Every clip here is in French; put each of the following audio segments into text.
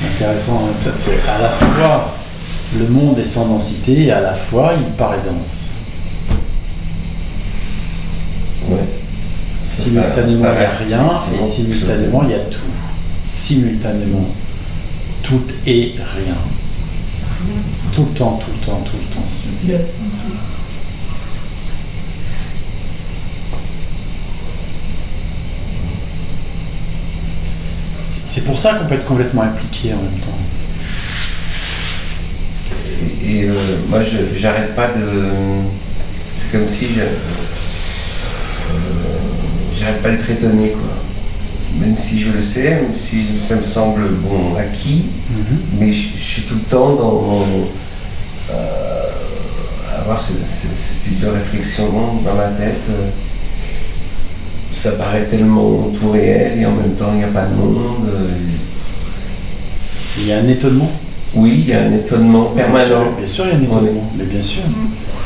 C'est intéressant, hein. C'est à la fois le monde est sans densité et à la fois il paraît dense. Ouais. Simultanément ça il n'y a reste rien et effectivement simultanément il y a tout. Simultanément tout et rien. Tout le temps, tout le temps, tout le temps. C'est pour ça qu'on peut être complètement impliqué en même temps. Et moi, j'arrête pas de. C'est comme si j'arrête pas d'être étonné, quoi. Même si je le sais, même si ça me semble bon acquis, mais je suis tout le temps dans avoir ce type de réflexion dans ma tête. Ça paraît tellement tout réel et en même temps il n'y a pas de monde. Il y a un étonnement. Oui, il y a un étonnement permanent. Bien sûr, il y a un étonnement, mais bien sûr.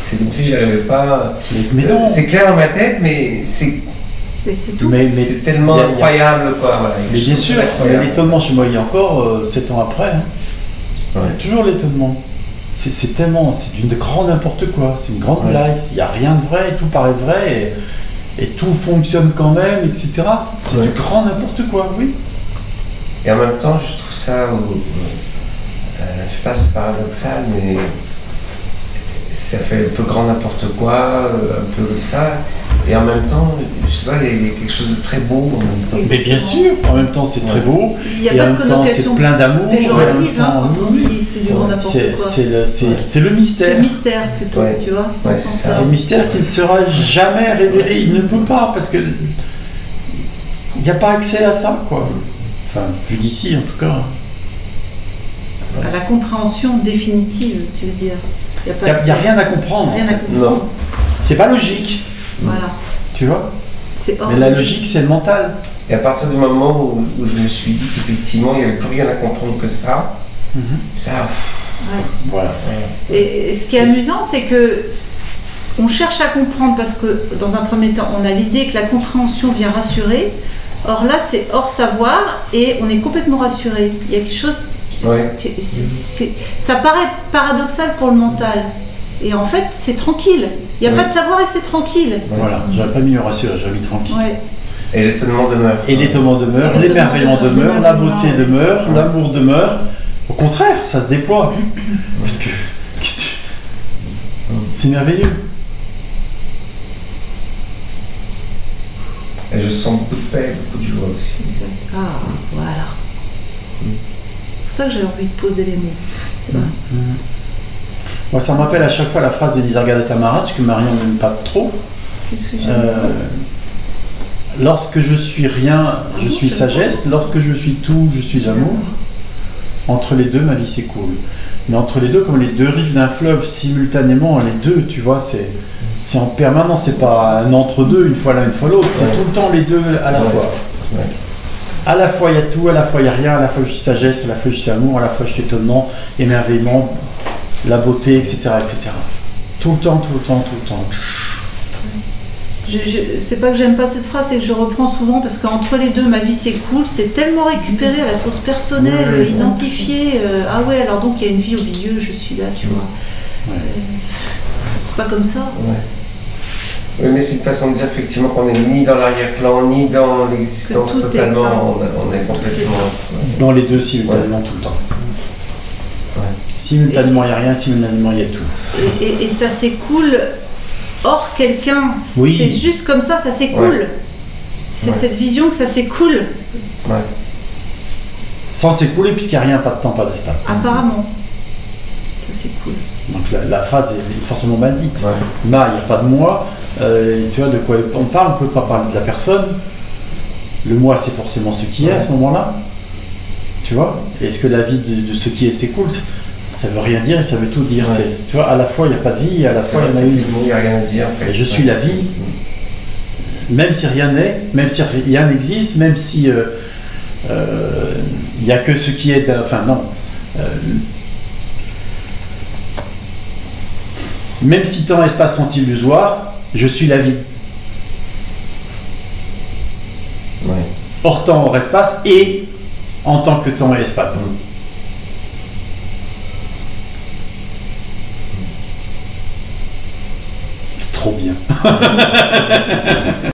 C'est comme si j'arrivais pas. Mais non. C'est clair dans ma tête, mais c'est. Mais c'est tout. Mais c'est tellement incroyable, quoi. Voilà, mais bien sûr, il y a l'étonnement chez moi, il y a encore 7 ans après. Hein. Ouais. Il y a toujours l'étonnement. C'est tellement, c'est du grand n'importe quoi, c'est une grande blague, il n'y a rien de vrai, tout paraît vrai, et tout fonctionne quand même, etc. C'est du grand n'importe quoi, oui. Et en même temps, je trouve ça, je sais pas, c'est paradoxal, mais ça fait un peu grand n'importe quoi, un peu comme ça. Et en même temps, je sais pas, il y a quelque chose de très beau en même temps. Mais bien sûr, en même temps c'est très beau, il y a et pas en de même temps c'est plein d'amour. Péjorative, hein, quand on dit c'est du grand n'importe quoi. C'est le mystère. C'est le mystère plutôt, tu vois. C'est le mystère qui ne sera jamais révélé, il ne peut pas, parce que il n'y a pas accès à ça, quoi. Enfin, vu d'ici en tout cas. À la compréhension définitive, tu veux dire. Il n'y a rien à comprendre. Rien à comprendre. Non. C'est pas logique. Voilà. Tu vois. C'est mais la logique, c'est le mental. Et à partir du moment où je me suis dit qu'effectivement, il n'y avait plus rien à comprendre que ça, ça... Ouais. Voilà. Et ce qui est amusant, c'est que on cherche à comprendre parce que dans un premier temps, on a l'idée que la compréhension vient rassurer. Or là, c'est hors savoir et on est complètement rassuré. Il y a quelque chose... Ça paraît paradoxal pour le mental. Et en fait, c'est tranquille. Il n'y a pas de savoir et c'est tranquille. Voilà, j'aurais pas mis rassuré, j'aurais mis tranquille. Ouais. Et l'étonnement demeure. Et l'étonnement demeure, l'émerveillement demeure, la beauté demeure, l'amour demeure. Au contraire, ça se déploie. Parce que c'est merveilleux. Et je sens beaucoup de paix, beaucoup de joie aussi. Exact. Ah, voilà. C'est pour ça que j'ai envie de poser les mots. Moi, ça me rappelle à chaque fois la phrase de Nisargadatta Maharaj que Marion n'aime pas trop. Qu'est-ce que lorsque je suis rien, je suis sagesse. Lorsque je suis tout, je suis amour. Entre les deux, ma vie s'écoule. Mais entre les deux, comme les deux rives d'un fleuve, simultanément, les deux, tu vois, c'est en permanence. C'est pas un entre-deux, une fois l'un, une fois l'autre. C'est tout le temps les deux à la fois. À la fois il y a tout, à la fois il n'y a rien, à la fois je suis sagesse, à la fois je suis amour, à la fois je suis étonnement, émerveillement, la beauté, etc., etc. Tout le temps, tout le temps, tout le temps. C'est pas que j'aime pas cette phrase, c'est que je reprends souvent parce qu'entre les deux, ma vie s'écoule, c'est tellement récupéré à la source personnelle, identifié. Ah ouais, alors donc il y a une vie au milieu, je suis là, tu vois. C'est pas comme ça. Oui, mais c'est une façon de dire effectivement qu'on n'est ni dans l'arrière-plan, ni dans l'existence totalement, on est complètement... Dans les deux simultanément tout le temps. Simultanément il n'y a rien, simultanément il y a tout. Et ça s'écoule hors quelqu'un, c'est juste comme ça s'écoule. C'est cette vision que ça s'écoule. Sans s'écouler puisqu'il n'y a rien, pas de temps, pas d'espace. Apparemment, ça s'écoule. Donc la phrase est forcément mal dite. Là, il n'y a pas de moi. Tu vois de quoi on parle, on ne peut pas parler de la personne. Le moi, c'est forcément ce qui est à ce moment-là. Tu vois. Est-ce que la vie de ce qui est s'écoule? Ça veut rien dire et ça veut tout dire. Tu vois, à la fois il n'y a pas de vie et à la fois il y en a une. Il n'y a rien à dire. En fait. Et je suis la vie, même si rien n'est, même si rien n'existe, même si il n'y a que ce qui est. Enfin non. Même si temps et espace sont illusoires, je suis la vie. Hors temps, hors espace et en tant que temps et espace. trop bien.